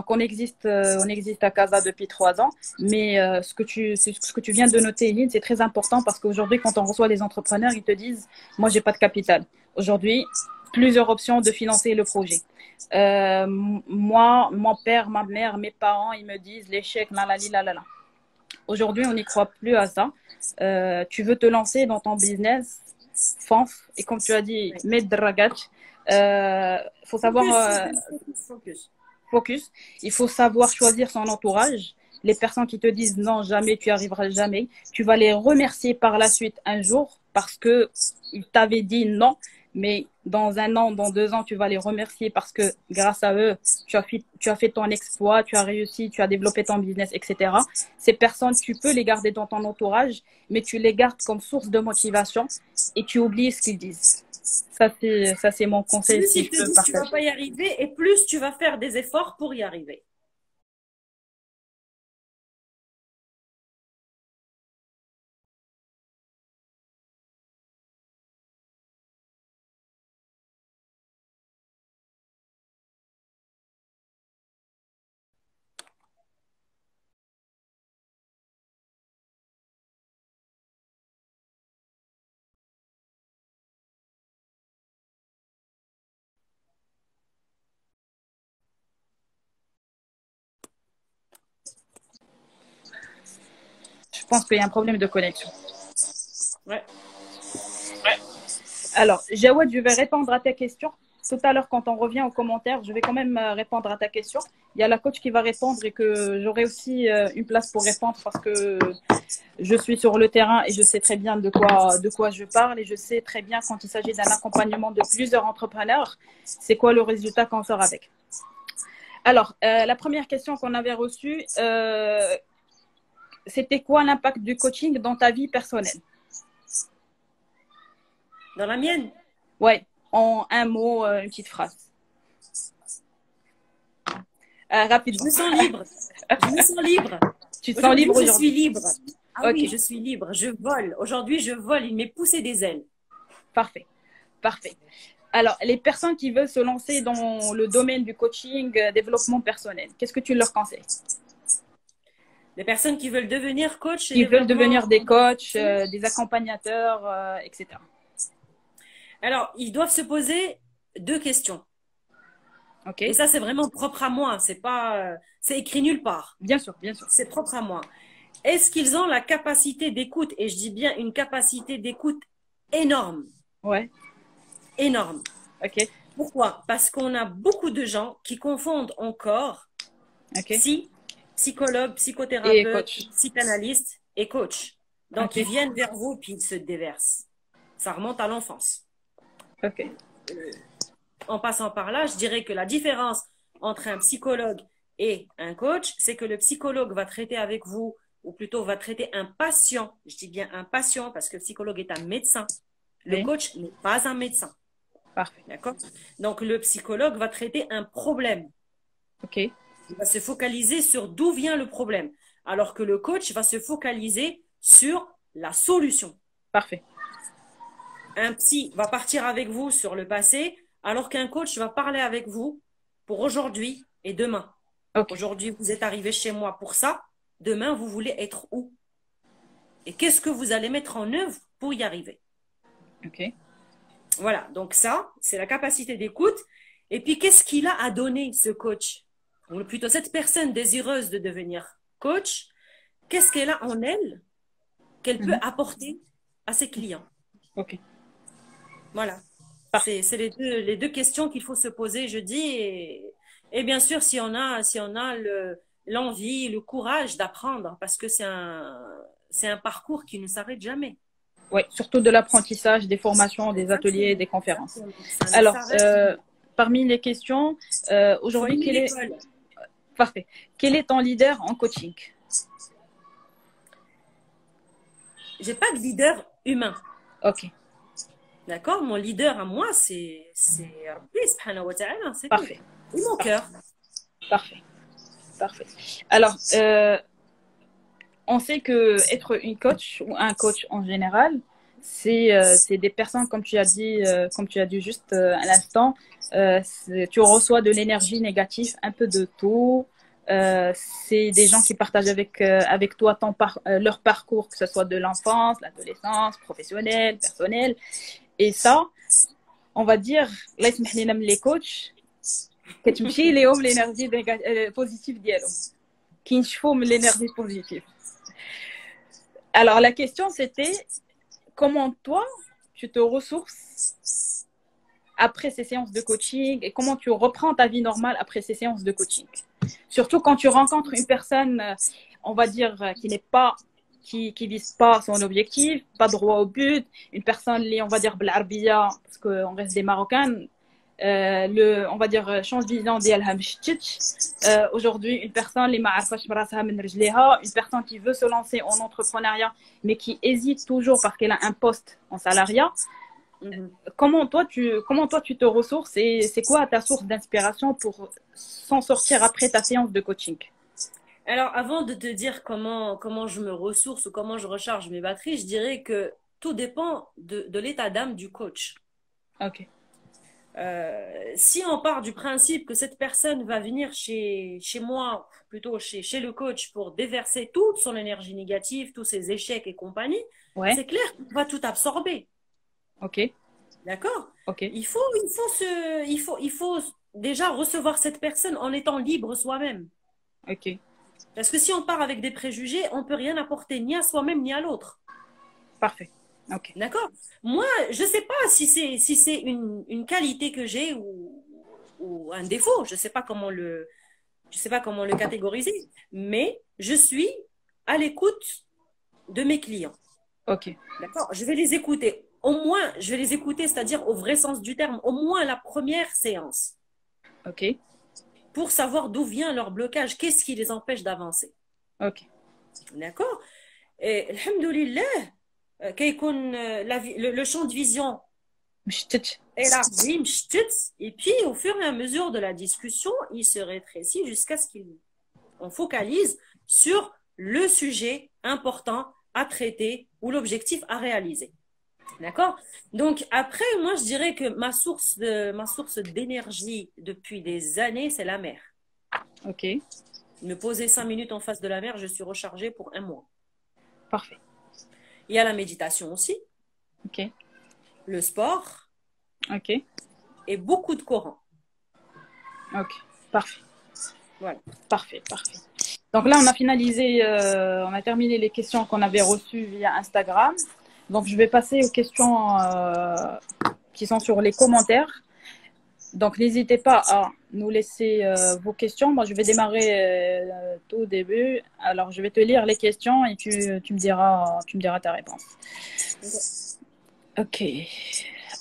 On existe à Casa depuis 3 ans, mais ce que tu viens de noter, Lynn, c'est très important parce qu'aujourd'hui, quand on reçoit les entrepreneurs, ils te disent, moi, j'ai pas de capital. Aujourd'hui, plusieurs options de financer le projet. Moi, mon père, ma mère, mes parents, ils me disent l'échec, la la la la la. Aujourd'hui, on n'y croit plus à ça. Tu veux te lancer dans ton business, fonce. Et comme tu as dit, Oui. mets dragat. Faut savoir Focus. focus. Il faut savoir choisir son entourage. Les personnes qui te disent non, jamais, tu arriveras jamais, tu vas les remercier par la suite un jour parce que ils t'avaient dit non, mais dans 1 an, dans 2 ans, tu vas les remercier parce que grâce à eux, tu as fait ton exploit, tu as réussi, tu as développé ton business, etc. Ces personnes, tu peux les garder dans ton entourage, mais tu les gardes comme source de motivation et tu oublies ce qu'ils disent. Ça, c'est mon conseil Plus si ils je te peux disent que tu vas partager. pas y arriver et plus tu vas faire des efforts pour y arriver. Je pense qu'il y a un problème de connexion. Ouais. Alors, Jawad, je vais répondre à ta question. tout à l'heure, quand on revient aux commentaires, je vais quand même répondre à ta question. Il y a la coach qui va répondre et que j'aurai aussi une place pour répondre parce que je suis sur le terrain et je sais très bien de quoi je parle et je sais très bien quand il s'agit d'un accompagnement de plusieurs entrepreneurs, c'est quoi le résultat qu'on sort avec. Alors, la première question qu'on avait reçue, c'était quoi l'impact du coaching dans ta vie personnelle? Dans la mienne? Ouais, en un mot, une petite phrase. Je Rapidement. me sens libre. Je me sens libre. Tu te sens libre Je suis aujourd'hui? libre. Ah Ok, oui, je suis libre. Je vole. Aujourd'hui, je vole. Il m'est poussé des ailes. parfait, parfait. Alors, les personnes qui veulent se lancer dans le domaine du coaching, développement personnel, qu'est-ce que tu leur conseilles? Les personnes qui veulent devenir coach et Qui veulent devenir développement. des coachs, des accompagnateurs, etc. Alors, ils doivent se poser deux questions. Ok? Et ça, c'est vraiment propre à moi. C'est pas, c'est écrit nulle part. Bien sûr, bien sûr. C'est propre à moi. Est-ce qu'ils ont la capacité d'écoute? Et je dis bien une capacité d'écoute énorme. Ouais, Énorme. ok, Pourquoi? Parce qu'on a beaucoup de gens qui confondent encore ok. psychologue, Et psychothérapeute, coach. psychanalyste et coach. Donc, Ok, ils viennent vers vous puis ils se déversent. Ça remonte à l'enfance. ok, En passant par là, je dirais que la différence entre un psychologue et un coach, c'est que le psychologue va traiter avec vous, ou plutôt va traiter un patient. Je dis bien un patient parce que le psychologue est un médecin. Le oui, coach n'est pas un médecin. parfait. D'accord? Donc, le psychologue va traiter un problème. Ok, Il va se focaliser sur d'où vient le problème, alors que le coach va se focaliser sur la solution. parfait. Un psy va partir avec vous sur le passé, alors qu'un coach va parler avec vous pour aujourd'hui et demain. Ok, Aujourd'hui, vous êtes arrivé chez moi pour ça. Demain, vous voulez être où? Et qu'est-ce que vous allez mettre en œuvre pour y arriver? ok. Voilà, donc ça, c'est la capacité d'écoute. Et puis, qu'est-ce qu'il a à donner, ce coach? Ou plutôt cette personne désireuse de devenir coach, qu'est-ce qu'elle a en elle qu'elle peut Mhm. apporter à ses clients? Ok, Voilà. parfait. C'est les deux questions qu'il faut se poser, je dis. Et bien sûr, si on a l'envie, le courage d'apprendre, parce que c'est un parcours qui ne s'arrête jamais. Oui, surtout de l'apprentissage, des formations, des ateliers, Exactement, des conférences. exactement. Ça ne Alors, s'arrête jamais. parmi les questions, Il faut aujourd'hui, aimer l'école. parfait. Quel est ton leader en coaching? J'ai pas de leader humain. Ok, D'accord? Mon leader à moi, c'est Rabbi subhanahu wa ta'ala, c'est tout. parfait, Et mon cœur. parfait, parfait. Alors, on sait que être une coach ou un coach en général, c'est des personnes, comme tu as dit juste à l'instant, tu reçois de l'énergie négative, un peu de tout. C'est des gens qui partagent avec toi leur parcours, que ce soit de l'enfance, l'adolescence, professionnel, personnel. Et ça, on va dire, là, les coachs, كتمشي لهم l'énergie positive ديالهم كينشفوا من l'énergie positive. Alors, la question, c'était comment toi, tu te ressources après ces séances de coaching et comment tu reprends ta vie normale après ces séances de coaching. Surtout quand tu rencontres une personne, on va dire, qui vise pas son objectif, pas droit au but, une personne, on va dire, بالعربية, parce qu'on reste des Marocains, on va dire change vision ديالها مشتتش. Aujourd'hui une personne اللي ما عارفاش براسها من رجليها, une personne qui veut se lancer en entrepreneuriat mais qui hésite toujours parce qu'elle a un poste en salariat. Comment toi tu te ressources et c'est quoi ta source d'inspiration pour s'en sortir après ta séance de coaching? Alors, avant de te dire comment je me ressource ou comment je recharge mes batteries, je dirais que tout dépend de l'état d'âme du coach. Ok. Si on part du principe que cette personne va venir chez moi, plutôt chez le coach, pour déverser toute son énergie négative, tous ses échecs et compagnie, Ouais. c'est clair qu'on va tout absorber. Ok. D'accord? Ok. Il faut déjà recevoir cette personne en étant libre soi-même. Ok. Parce que si on part avec des préjugés, on ne peut rien apporter ni à soi-même ni à l'autre. Parfait. Ok. D'accord? Moi, je ne sais pas si c'est une qualité que j'ai ou un défaut. Je sais pas comment le catégoriser, mais je suis à l'écoute de mes clients. Ok. D'accord? Je vais les écouter. Au moins, je vais les écouter, c'est-à-dire au vrai sens du terme, au moins la première séance, Ok. pour savoir d'où vient leur blocage, qu'est-ce qui les empêche d'avancer. Ok. D'accord? Et, alhamdoulilah, le champ de vision مشتت. élargi, et puis au fur et à mesure de la discussion, il se rétrécit jusqu'à ce qu'on focalise sur le sujet important à traiter ou l'objectif à réaliser. D'accord? Donc après, moi je dirais que ma source d'énergie depuis des années, c'est la mer. Ok. Me poser 5 minutes en face de la mer, je suis rechargée pour un mois. Parfait. Il y a la méditation aussi, Ok. le sport Ok. et beaucoup de Coran. Ok. Parfait. Voilà. Parfait. Parfait. Donc là, on a finalisé, on a terminé les questions qu'on avait reçues via Instagram. Donc, je vais passer aux questions qui sont sur les commentaires. Donc, n'hésitez pas à nous laisser vos questions. Moi, je vais démarrer tout au début. Alors, je vais te lire les questions et tu me diras ta réponse. Ok.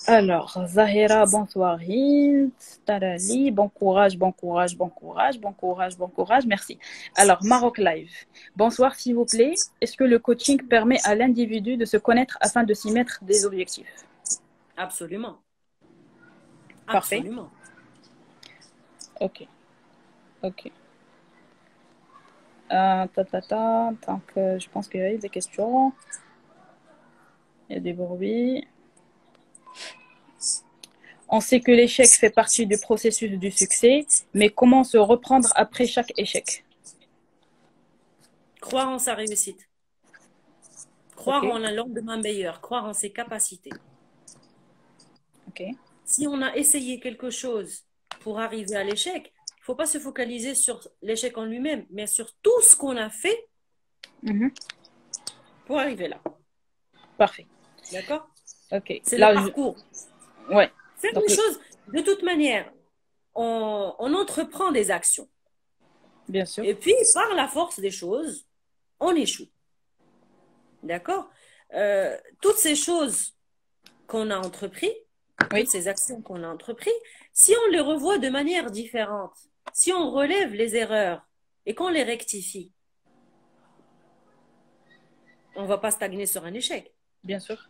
Alors, Zahira, bonsoir. Hind, Tarali, bon courage, bon courage, bon courage, bon courage, bon courage. Merci. Alors, Maroc Live. Bonsoir, s'il vous plaît. Est-ce que le coaching permet à l'individu de se connaître afin de s'y mettre des objectifs? Absolument. Parfait. Absolument. Ok. Ok. Donc, je pense qu'il y a eu des questions. Il y a des bruits. On sait que l'échec fait partie du processus du succès, mais comment se reprendre après chaque échec? Croire en sa réussite. Croire Ok. en un lendemain meilleur. Croire en ses capacités. Ok. Si on a essayé quelque chose pour arriver à l'échec, il ne faut pas se focaliser sur l'échec en lui-même, mais sur tout ce qu'on a fait Mhm. pour arriver là. Parfait. D'accord? Ok. C'est le Là, parcours. ouais. Faire Donc, une chose, de toute manière, on entreprend des actions. bien sûr. Et puis, par la force des choses, on échoue. D'accord? Toutes ces choses qu'on a entreprises, Oui. toutes ces actions qu'on a entreprises, si on les revoit de manière différente, si on relève les erreurs et qu'on les rectifie, on ne va pas stagner sur un échec. Bien sûr.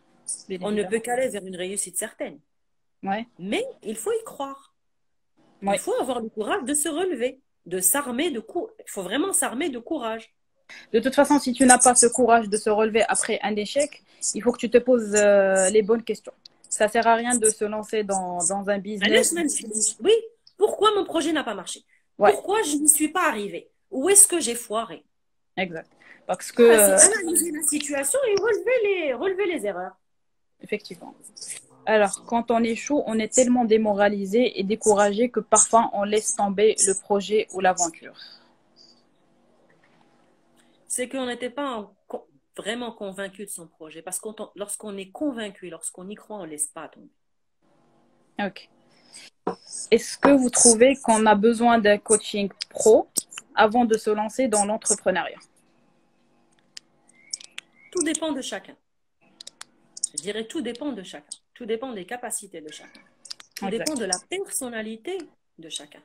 Bien On ne peut évidemment. qu'aller vers une réussite certaine. Ouais. Mais il faut y croire. Il Ouais. faut avoir le courage de se relever, de s'armer de courage. Il faut vraiment s'armer de courage. De toute façon, si tu n'as pas ce courage de se relever après un échec, il faut que tu te poses les bonnes questions. Ça sert à rien de se lancer dans un business. Oui, pourquoi mon projet n'a pas marché? Ouais, Pourquoi je n'y suis pas arrivée? Où est-ce que j'ai foiré? exact. Parce que, Voilà, c'est analyser la situation et relever les erreurs. effectivement. Alors, quand on échoue, on est tellement démoralisé et découragé que parfois on laisse tomber le projet ou l'aventure. C'est qu'on n'était pas vraiment convaincu de son projet. Parce que lorsqu'on est convaincu, lorsqu'on y croit, on ne laisse pas tomber. Ok. Est-ce que vous trouvez qu'on a besoin d'un coaching pro avant de se lancer dans l'entrepreneuriat? Tout dépend de chacun. Je dirais tout dépend de chacun. Tout dépend des capacités de chacun. Tout Exact. dépend de la personnalité de chacun.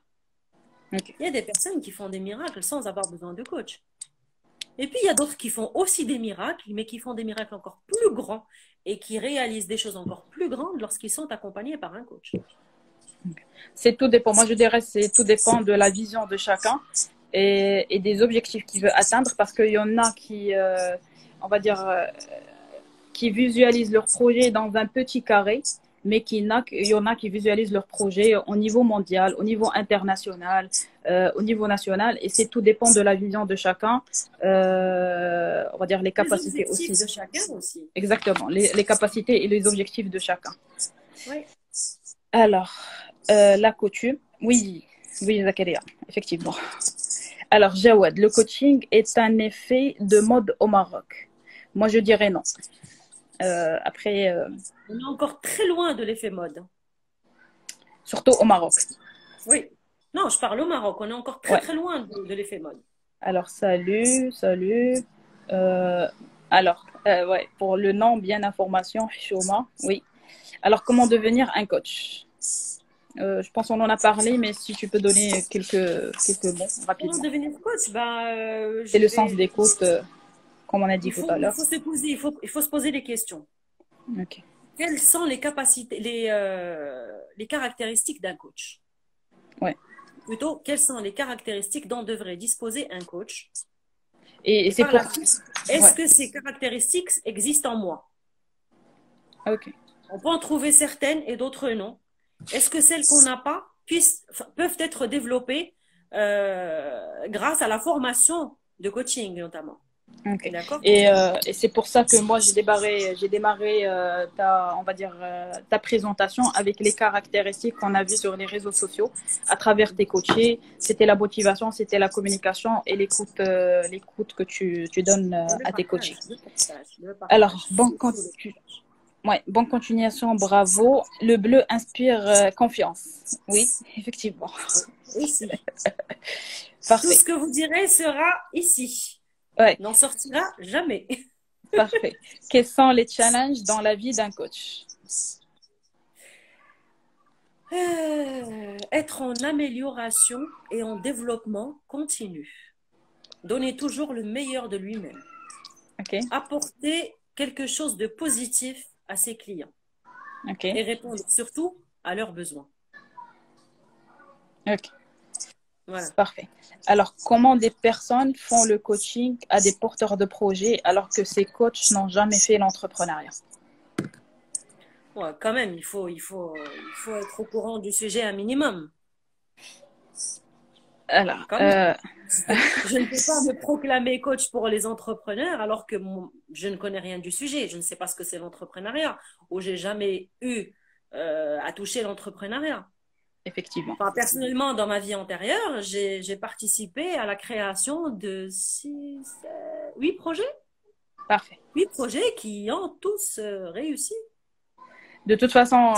Ok. Il y a des personnes qui font des miracles sans avoir besoin de coach. Et puis, il y a d'autres qui font aussi des miracles, mais qui font des miracles encore plus grands et qui réalisent des choses encore plus grandes lorsqu'ils sont accompagnés par un coach. C'est tout dépend. Moi, je dirais c'est tout dépend de la vision de chacun et des objectifs qu'il veut atteindre parce qu'il y en a qui, on va dire, qui visualisent leur projet dans un petit carré, mais il y en a qui visualisent leur projet au niveau mondial, au niveau international, au niveau national, et c'est tout dépend de la vision de chacun, on va dire les Les capacités objectifs aussi. de chacun aussi. Exactement, les capacités et les objectifs de chacun. Oui. Alors, la coutume, oui, oui, Zakaria, effectivement. Alors, Jawad, le coaching est un effet de mode au Maroc. Moi, je dirais non. Après, On est encore très loin de l'effet mode. surtout au Maroc. Oui. Non, je parle au Maroc. On est encore très Ouais. très loin de l'effet mode. Alors, salut, salut. Euh, ouais, pour le nom, bien information, Shoma, oui. Alors, comment devenir un coach? Je pense qu'on en a parlé, mais si tu peux donner quelques mots Comment rapidement. devenir coach? C'est Je le sens vais. d'écoute, comme on a dit tout à Il l'heure. faut se poser, il faut se poser des questions. Ok. Quelles sont les capacités, les caractéristiques d'un coach? Ouais. Plutôt, quelles sont les caractéristiques dont devrait disposer un coach? Et Et c'est par pour. la suite, est-ce Ouais. que ces caractéristiques existent en moi? Ok. On peut en trouver certaines et d'autres non. Est-ce que celles qu'on n'a pas peuvent être développées grâce à la formation de coaching notamment? Ok. D'accord? Et c'est pour ça que moi j'ai démarré on va dire, ta présentation avec les caractéristiques qu'on a vues sur les réseaux sociaux à travers tes coachés. C'était la motivation, c'était la communication et l'écoute que tu donnes Et le à tes coachés. partage, le partage, le Alors, partage. Surtout le ouais, bonne continuation, bravo. Le bleu inspire confiance. Oui, effectivement. partage. Ici. Tout Parfait. ce que vous direz sera ici. Ouais, N'en sortira jamais. parfait. Quels sont les challenges dans la vie d'un coach? Être en amélioration et en développement continu. Donner toujours le meilleur de lui-même. Ok, Apporter quelque chose de positif à ses clients ok, et répondre surtout à leurs besoins. ok. Voilà. Parfait. Alors, comment des personnes font le coaching à des porteurs de projets alors que ces coachs n'ont jamais fait l'entrepreneuriat? Ouais, quand même, il faut être au courant du sujet un minimum. Alors, Quand même. Je ne peux pas me proclamer coach pour les entrepreneurs alors que je ne connais rien du sujet. Je ne sais pas ce que c'est l'entrepreneuriat ou j'ai jamais eu à toucher l'entrepreneuriat. effectivement. Enfin, personnellement, dans ma vie antérieure, j'ai participé à la création de 8 projets. Parfait. 8 projets qui ont tous réussi. De toute façon,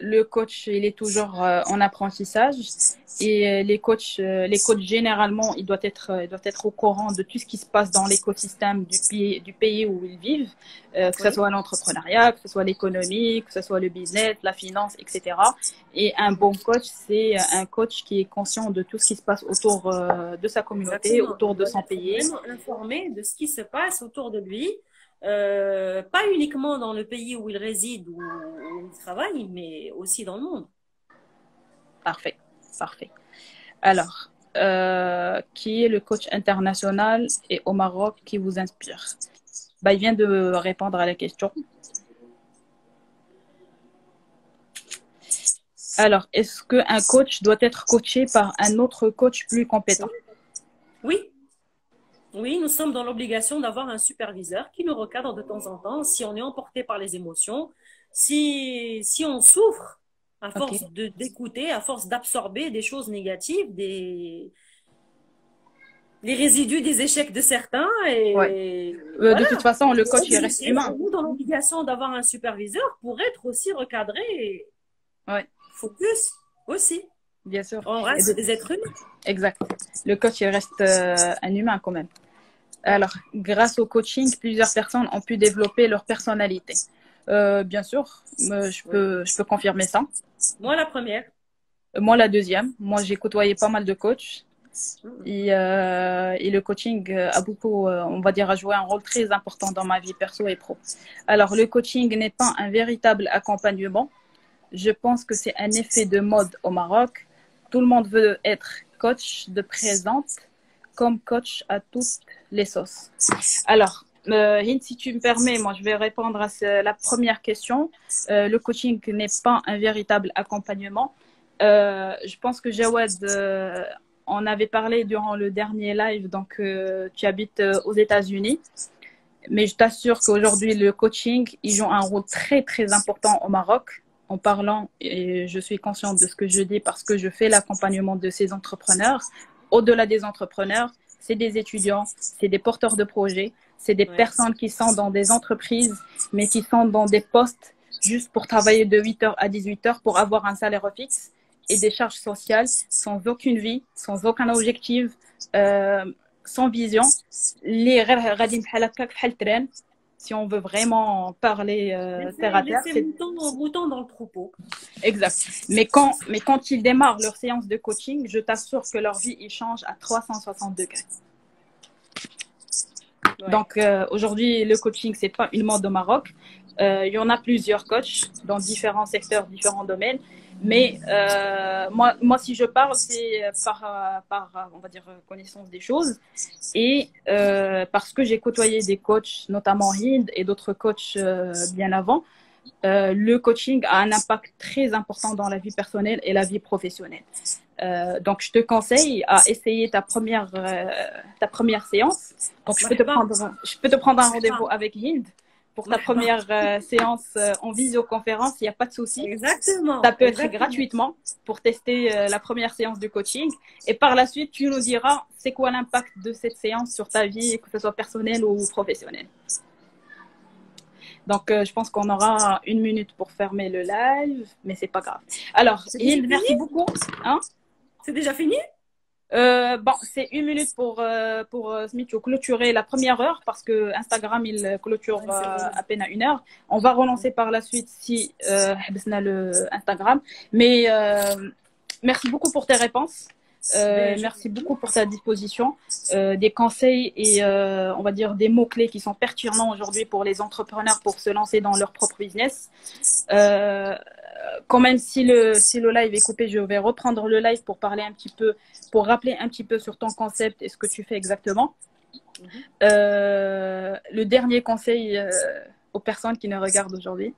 le coach, il est toujours en apprentissage et les coachs généralement, ils doivent être au courant de tout ce qui se passe dans l'écosystème du pays où ils vivent, que ce Oui. soit l'entrepreneuriat, que ce soit l'économie, que ce soit le business, la finance, etc. Et un bon coach, c'est un coach qui est conscient de tout ce qui se passe autour de sa communauté, Exactement. autour Il de doit son être pays. vraiment informé de ce qui se passe autour de lui, pas uniquement dans le pays où il réside ou où il travaille, mais aussi dans le monde. Parfait, parfait. Alors, qui est le coach international et au Maroc qui vous inspire? Bah, il vient de répondre à la question. Alors, est-ce qu'un coach doit être coaché par un autre coach plus compétent? Oui, oui, nous sommes dans l'obligation d'avoir un superviseur qui nous recadre de temps en temps si on est emporté par les émotions, si on souffre à Ok, force d'écouter, à force d'absorber des choses négatives, les résidus des échecs de certains. ouais. Et De toute voilà, façon, on le est coach, il reste obligé, humain. on est dans l'obligation d'avoir un superviseur pour être aussi recadré et Ouais, focus aussi. bien sûr. On Et reste des êtres humains. exact. Le coach, il reste un humain quand même. Ouais. Alors, grâce au coaching, plusieurs personnes ont pu développer leur personnalité. Bien sûr, je Oui. peux, je peux confirmer ça. Moi, la première. Moi, la deuxième. Moi, j'ai côtoyé pas mal de coachs. Mhm. Et le coaching a beaucoup, on va dire, a joué un rôle très important dans ma vie perso et pro. Alors, le coaching n'est pas un véritable accompagnement. Je pense que c'est un effet de mode au Maroc. Tout le monde veut être coach de présente comme coach à toutes les sauces. Alors, Hind, si tu me permets, moi, je vais répondre à la première question. Le coaching n'est pas un véritable accompagnement. Je pense que Jawad, on avait parlé durant le dernier live, donc tu habites aux États-Unis. Mais je t'assure qu'aujourd'hui, le coaching, il joue un rôle très, très important au Maroc en parlant, et je suis consciente de ce que je dis parce que je fais l'accompagnement de ces entrepreneurs. Au-delà des entrepreneurs, c'est des étudiants, c'est des porteurs de projets. C'est des Ouais. personnes qui sont dans des entreprises, mais qui sont dans des postes juste pour travailler de 8 heures à 18 heures pour avoir un salaire fixe et des charges sociales sans aucune vie, sans aucun objectif, euh, sans vision. Les غادي بحال هكاك بحال التران. Si on veut vraiment parler terre à terre, Laissez c'est mouton dans le troupeau. exact. Mais quand ils démarrent leur séance de coaching, je t'assure que leur vie, il change à 360 degrés. Ouais. Donc, aujourd'hui, le coaching, c'est pas une mode au Maroc. Il y en a plusieurs coachs dans différents secteurs, différents domaines. Mais moi, si je parle, c'est par, on va dire, connaissance des choses. Et parce que j'ai côtoyé des coachs, notamment Hind et d'autres coachs bien avant, le coaching a un impact très important dans la vie personnelle et la vie professionnelle. Donc, je te conseille à essayer ta première séance. Donc, je peux te prendre un rendez-vous avec Hind pour ta première séance en visioconférence. Il n'y a pas de souci. Ça Exactement. peut être gratuitement pour tester la première séance de coaching. Et par la suite, tu nous diras c'est quoi l'impact de cette séance sur ta vie, que ce soit personnelle ou professionnelle. Donc, je pense qu'on aura 1 minute pour fermer le live, mais c'est pas grave. Alors, Hind, merci beaucoup. Hein? C'est déjà fini? Bon, c'est 1 minute pour clôturer la première heure parce que Instagram il clôture à peine à 1 heure. On va relancer par la suite si le Instagram. Mais merci beaucoup pour tes réponses. Merci beaucoup pour ta disposition, des conseils et on va dire des mots-clés qui sont pertinents aujourd'hui pour les entrepreneurs pour se lancer dans leur propre business. Quand même, si le live est coupé, je vais reprendre le live pour parler un petit peu, pour rappeler un petit peu sur ton concept et ce que tu fais exactement. Le dernier conseil aux personnes qui nous regardent aujourd'hui.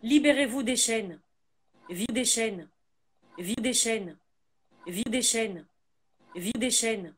Libérez-vous des chaînes. Vive des chaînes. Vive des chaînes. Vive des chaînes. Vive des chaînes.